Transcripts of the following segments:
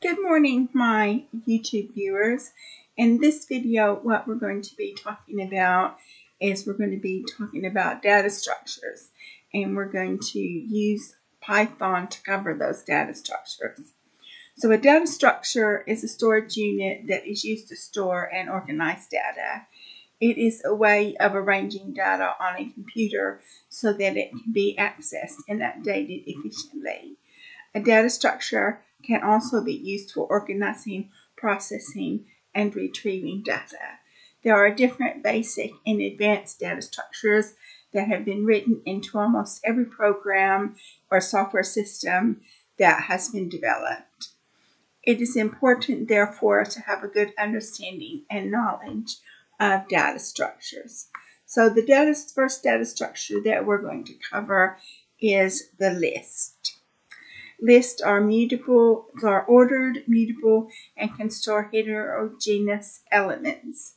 Good morning, my YouTube viewers. In this video, what we're going to be talking about is data structures, and we're going to use Python to cover those data structures. So a data structure is a storage unit that is used to store and organize data. It is a way of arranging data on a computer so that it can be accessed and updated efficiently. A data structure can also be used for organizing, processing, and retrieving data. There are different basic and advanced data structures that have been written into almost every program or software system that has been developed. It is important, therefore, to have a good understanding and knowledge of data structures. So the first data structure that we're going to cover is the list. Lists are ordered, mutable, and can store heterogeneous elements.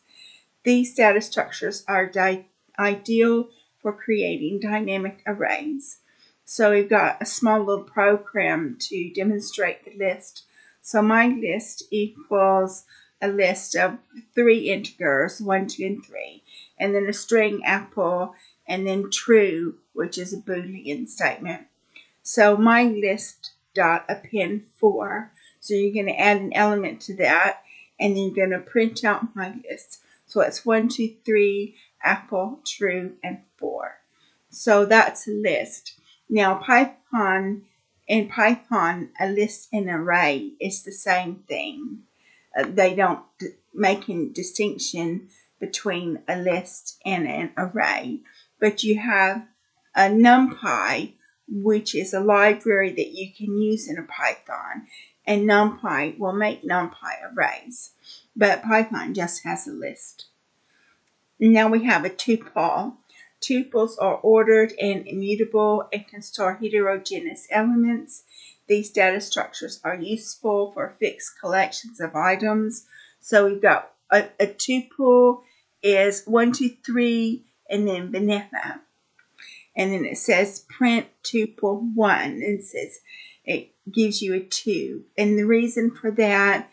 These data structures are ideal for creating dynamic arrays. So we've got a small little program to demonstrate the list. So my list equals a list of 3 integers, 1, 2, and 3, and then a string apple, and then true, which is a Boolean statement. So my list dot append 4. So you're going to add an element to that, and then you're going to print out my list. So it's 1, 2, 3, apple, true, and 4. So that's a list. Now in Python, a list and array is the same thing. They don't make a distinction between a list and an array. But you have a NumPy, which is a library that you can use in a Python, and NumPy will make NumPy arrays, but Python just has a list. Now we have a tuple. Tuples are ordered and immutable and can store heterogeneous elements. These data structures are useful for fixed collections of items. So we've got a tuple is 1, 2, 3, and then banana. And then it says print tuple 1. It gives you a 2. And the reason for that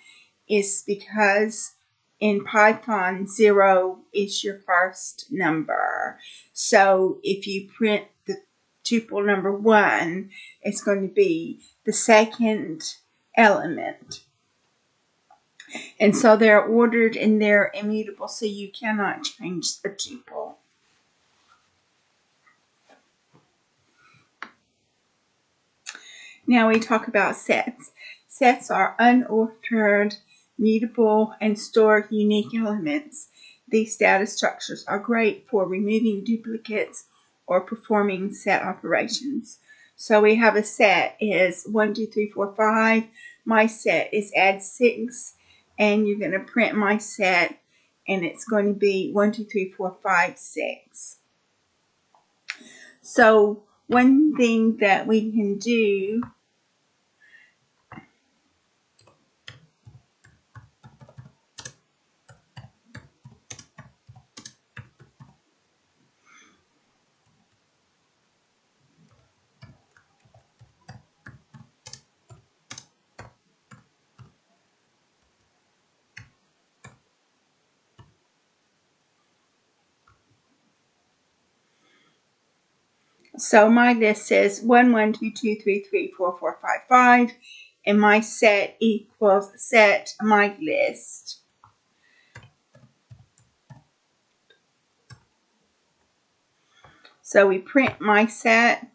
is because in Python, 0 is your first number. So if you print the tuple number 1, it's going to be the second element. And so they're ordered and they're immutable, so you cannot change a tuple. Now we talk about sets. Sets are unordered, mutable, and store unique elements. These data structures are great for removing duplicates or performing set operations. So we have a set is 1, 2, 3, 4, 5. My set is add 6, and you're going to print my set, and it's going to be 1, 2, 3, 4, 5, 6. So one thing that we can do So my list says 1, 1, 2, 2, 3, 3, 4, 4, 5, 5, and my set equals set my list. So we print my set.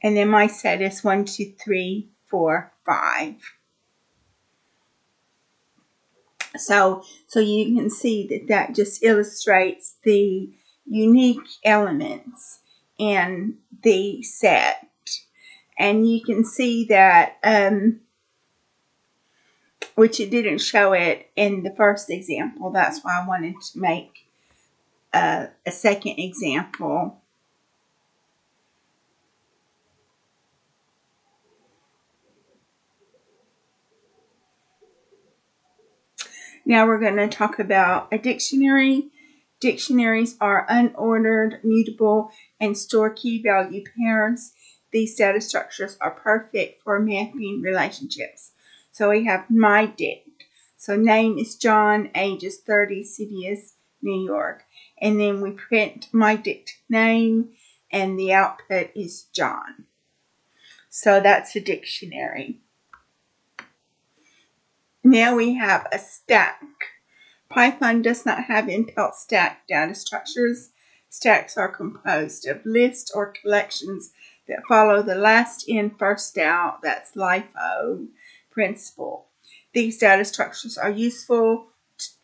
And then my set is 1, 2, 3, 4, 5. So you can see that just illustrates the unique elements in the set. And you can see that, which it didn't show it in the first example. That's why I wanted to make a second example. Now we're going to talk about a dictionary. Dictionaries are unordered, mutable, and store key value pairs. These data structures are perfect for mapping relationships. So we have my dict. So name is John, age is 30, city is New York. And then we print my dict name, and the output is John. So that's a dictionary. Now we have a stack. Python does not have inbuilt stack data structures. Stacks are composed of lists or collections that follow the last in, first out, that's LIFO principle. These data structures are useful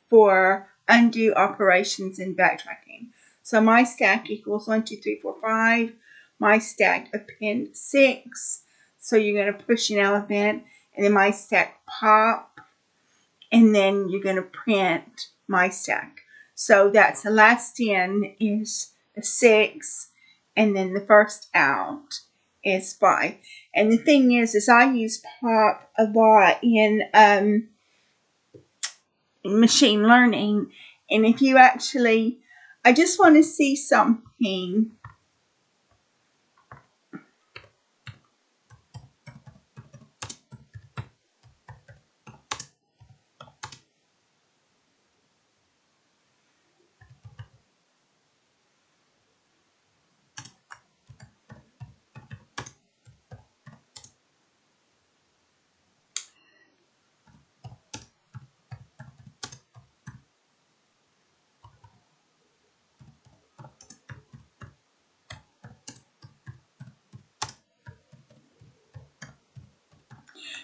for undo operations and backtracking. So my stack equals 1, 2, 3, 4, 5. My stack append 6. So you're going to push an element, and then my stack pop, and then you're going to print my stack. So that's the last in is a 6, and then the first out is 5. And the thing is I use pop a lot in machine learning. And if you actually, I just want to see something.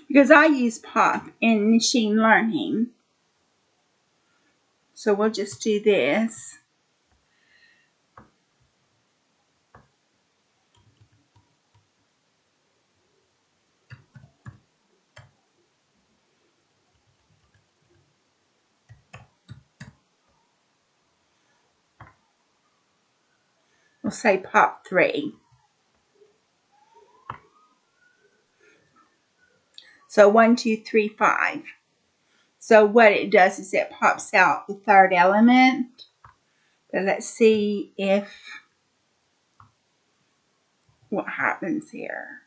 Because I use pop in machine learning. So we'll just do this. We'll say pop 3. So 1, 2, 3, 5. So what it does is it pops out the third element. But let's see what happens here.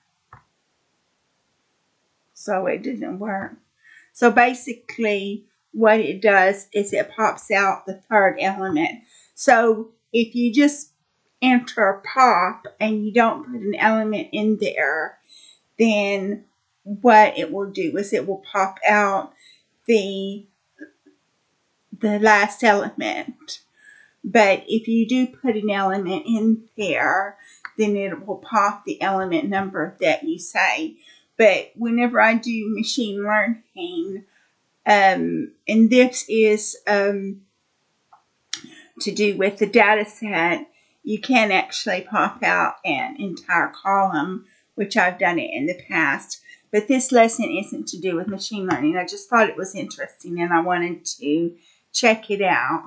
So it didn't work. So basically what it does is it pops out the third element. So if you just enter pop and you don't put an element in there, then what it will do is it will pop out the last element. But if you do put an element in there, then it will pop the element number that you say. But whenever I do machine learning, and this is to do with the data set, you can actually pop out an entire column, which I've done it in the past. But this lesson isn't to do with machine learning. I just thought it was interesting and I wanted to check it out.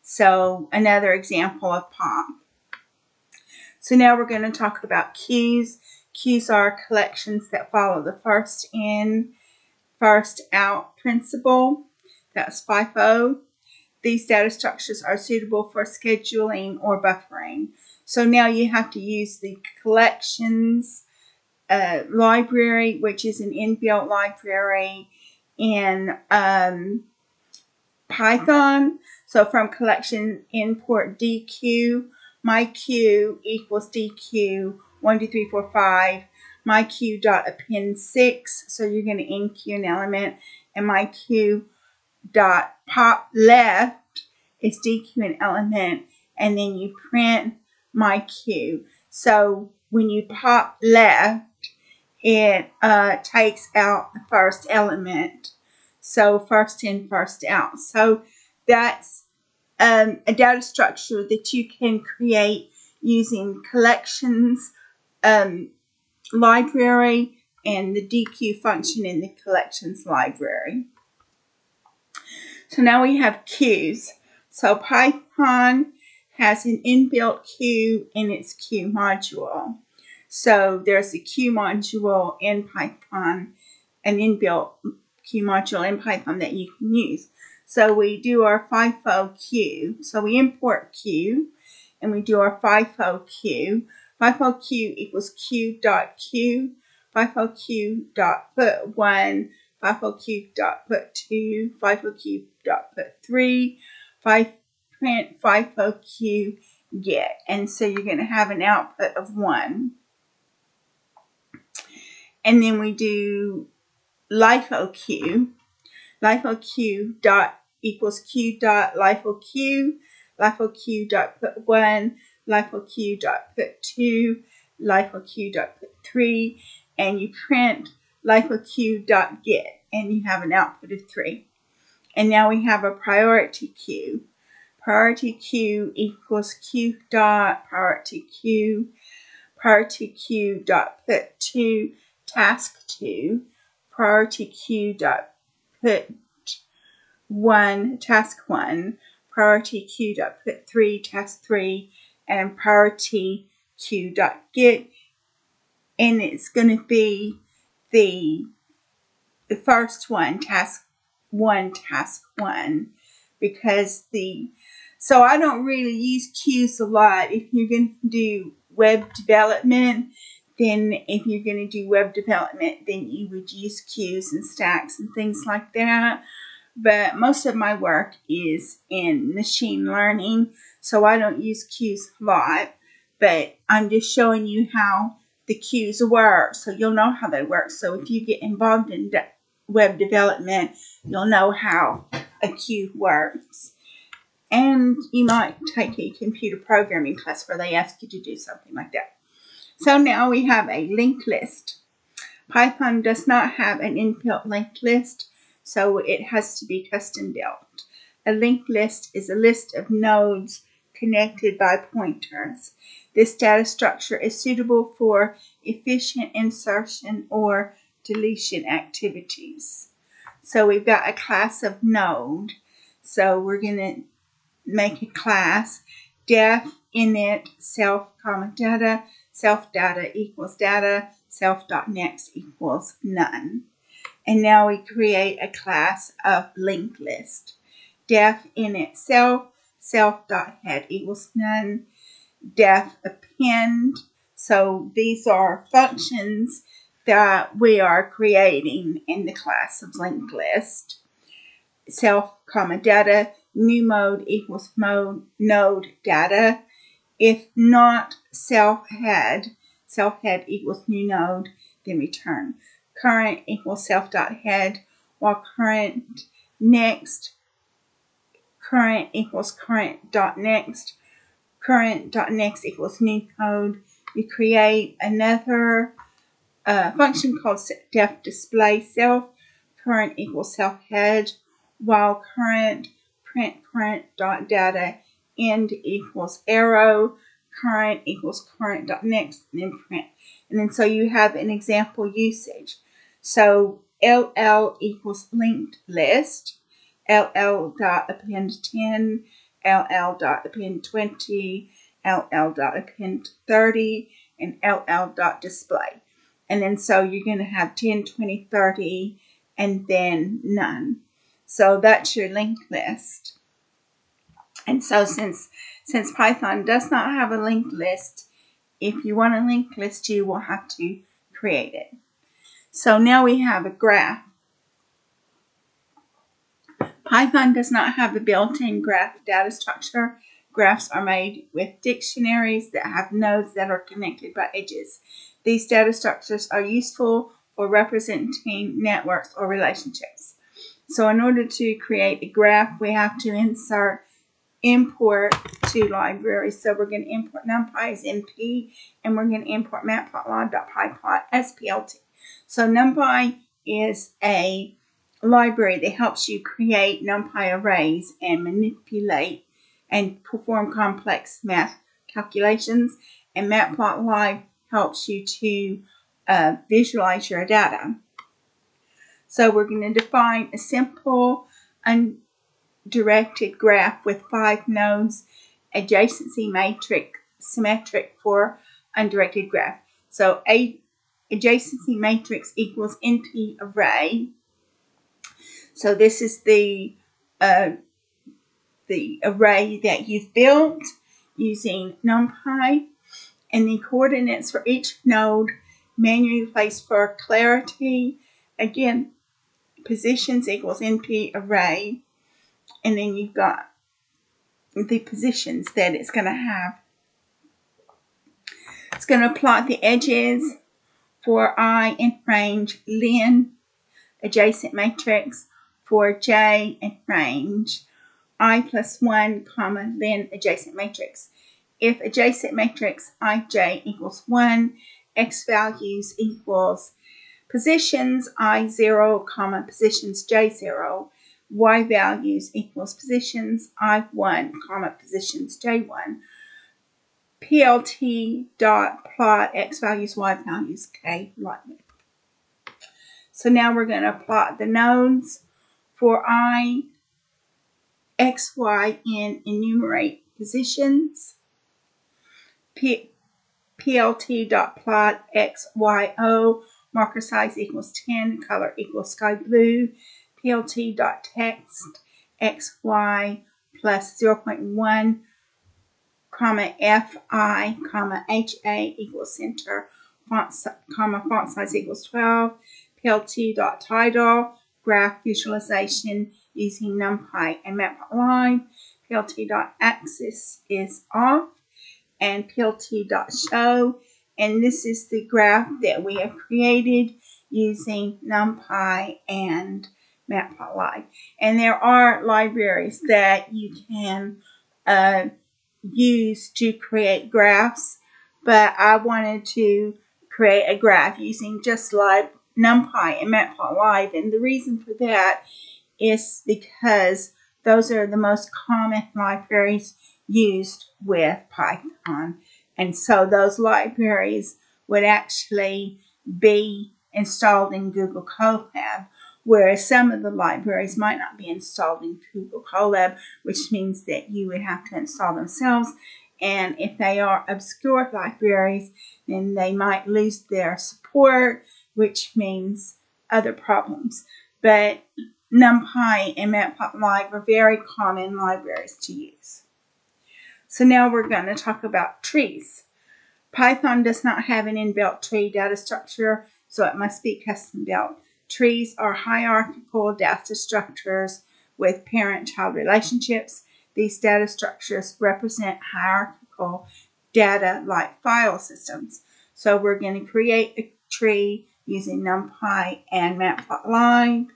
So another example of pop. So now we're going to talk about queues. Queues are collections that follow the first in, first out principle. That's FIFO. These data structures are suitable for scheduling or buffering. So now you have to use the collections library, which is an inbuilt library in Python. So from collection import DQ, my queue equals DQ 1, 2, 3, 4, 5. My queue dot append 6. So you're going to enqueue an element, and my queue dot pop left is DQ an element, and then you print my queue. So when you pop left, it takes out the first element. So first in, first out. So that's a data structure that you can create using collections library and the DQ function in the collections library. So now we have queues. So Python has an inbuilt queue in its queue module. So there's a queue module in Python, an inbuilt queue module in Python that you can use. So we do our FIFO Q. So we import Q and we do our FIFO Q. FIFO Q equals Q dot Q, FIFO Q dot put 1, FIFO Q dot put 2, FIFO Q dot put 3, print FIFO Q get. And so you're going to have an output of 1. And then we do LIFO Q. LIFO Q dot equals Q dot LIFO Q, LIFO Q dot put 1, LIFO Q dot put 2, LIFO Q dot put 3, and you print LIFO Q dot get, and you have an output of 3. And now we have a priority queue. Priority queue equals Q dot priority queue dot put 2 task 2, priority queue dot put 1 task 1, priority queue dot put 3 task 3, and priority queue dot get. And it's going to be the first one, task 1, because so I don't really use queues a lot. If you're going to do web development, then you would use queues and stacks and things like that. But most of my work is in machine learning, so I don't use queues a lot. But I'm just showing you how the queues work, so you'll know how they work. So if you get involved in web development, you'll know how a queue works. And you might take a computer programming class where they ask you to do something like that. So now we have a linked list. Python does not have an inbuilt linked list, so it has to be custom built. A linked list is a list of nodes connected by pointers. This data structure is suitable for efficient insertion or deletion activities. So we've got a class of node. So we're going to make a class def init self comma data, self data equals data, self.next equals none. And now we create a class of linked list. Def init self.head equals none, def append. So these are functions that we are creating in the class of linked list. Self comma data, new mode equals node data. If not self head equals new node, then return. Current equals self.head, while current equals current.next. Current.next equals new code. We create another function called def display self. Current equals self head, while current print current.data end equals arrow. Current equals current.next, and then print. And then so you have an example usage. So LL equals linked list, LL.append 10, LL.append 20, LL.append 30, and LL.display. And then so you're going to have 10, 20, 30, and then none. So that's your linked list. And so since Python does not have a linked list, if you want a linked list, you will have to create it. So now we have a graph. Python does not have a built-in graph data structure. Graphs are made with dictionaries that have nodes that are connected by edges. These data structures are useful for representing networks or relationships. So in order to create a graph, we have to import two libraries. So we're going to import NumPy as NP, and we're going to import matplotlib.pyplot as PLT. So NumPy is a library that helps you create NumPy arrays and manipulate and perform complex math calculations, and matplotlib helps you to visualize your data. So we're going to define a simple undirected graph with 5 nodes, adjacency matrix symmetric for undirected graph. So a adjacency matrix equals NP array. So this is the the array that you've built using NumPy, and the coordinates for each node manually placed for clarity. Again, positions equals NP array, and then you've got the positions that it's going to have. It's going to plot the edges for I in range len, adjacent matrix for j in range I plus 1, comma, len adjacent matrix. If adjacent matrix ij equals 1, x values equals positions I0, comma, positions j0, y values equals positions I1, comma, positions j1. PLT dot plot x values, y values, k lightning. So now we're going to plot the nodes for I, x, y in enumerate positions. PLT dot plot x, y, o, marker size equals 10, color equals sky blue. PLT dot text x, y plus 0.1, comma, fi, comma, ha equals center, font size equals 12. PLT dot title, graph visualization using NumPy and Matplotlib. PLT dot axis is off, and PLT dot show, and this is the graph that we have created using NumPy and Matplotlib. And there are libraries that you can use to create graphs, but I wanted to create a graph using just NumPy and Matplotlib, and the reason for that is because those are the most common libraries used with Python, and so those libraries would actually be installed in Google Colab, whereas some of the libraries might not be installed in Google Colab, which means that you would have to install themselves. And if they are obscure libraries, then they might lose their support, which means other problems. But NumPy and Matplotlib are very common libraries to use. So now we're going to talk about trees. Python does not have an inbuilt tree data structure, so it must be custom built. Trees are hierarchical data structures with parent-child relationships. These data structures represent hierarchical data like file systems. So we're going to create a tree using NumPy and Matplotlib.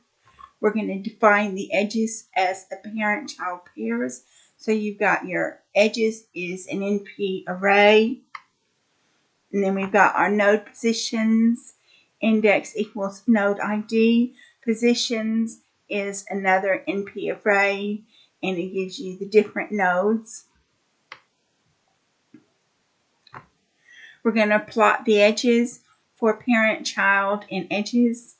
We're going to define the edges as the parent-child pairs. So you've got your edges is an NP array. And then we've got our node positions. Index equals node ID. Positions is another NP array, and it gives you the different nodes. We're going to plot the edges for parent, child, and edges.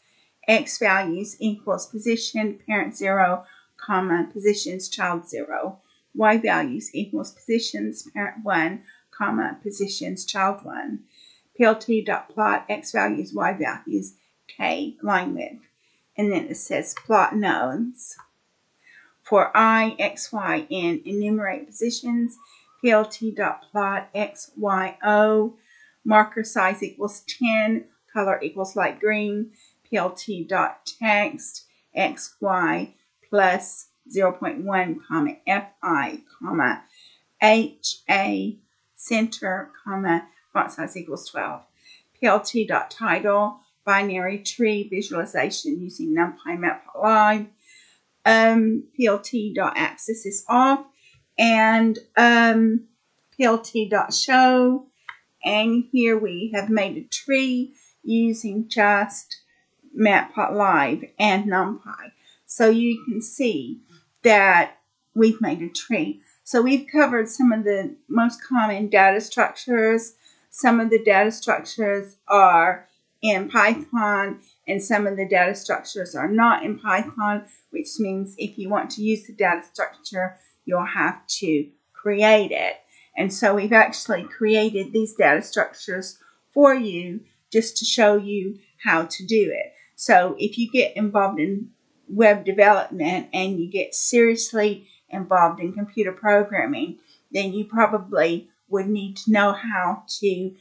X values equals position, parent 0, comma, positions, child 0. Y values equals positions, parent 1, comma, positions, child 1. PLT.plot X values, Y values, K line width. And then it says plot nodes. For I, X, Y in enumerate positions, PLT.plot X, Y, O, marker size equals 10, color equals light green, PLT.text, X, Y plus 0.1, comma, FI, comma, HA, center, comma, font size equals 12. PLT.title, binary tree visualization using NumPy Matplotlib. PLT.axis is off, and PLT.show, and here we have made a tree using just Matplotlib and NumPy. So you can see that we've made a tree. So we've covered some of the most common data structures. Some of the data structures are in Python, and some of the data structures are not in Python, which means if you want to use the data structure, you'll have to create it. And so we've actually created these data structures for you just to show you how to do it. So if you get involved in web development and you get seriously involved in computer programming, then you probably would need to know how to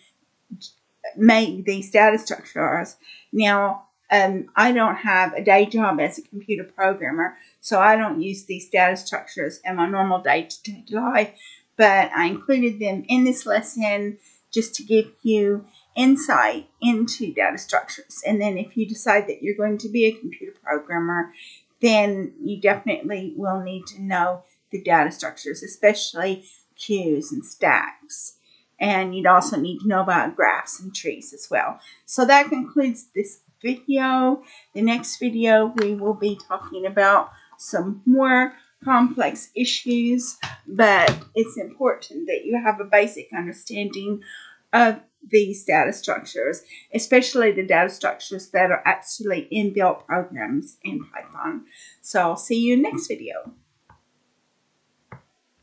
make these data structures. Now, I don't have a day job as a computer programmer, so I don't use these data structures in my normal day-to-day life, but I included them in this lesson just to give you insight into data structures. And then if you decide that you're going to be a computer programmer, then you definitely will need to know the data structures, especially queues and stacks. And you'd also need to know about graphs and trees as well. So that concludes this video. The next video we will be talking about some more complex issues, but it's important that you have a basic understanding of these data structures, especially the data structures that are actually inbuilt programs in Python. So I'll see you in the next video.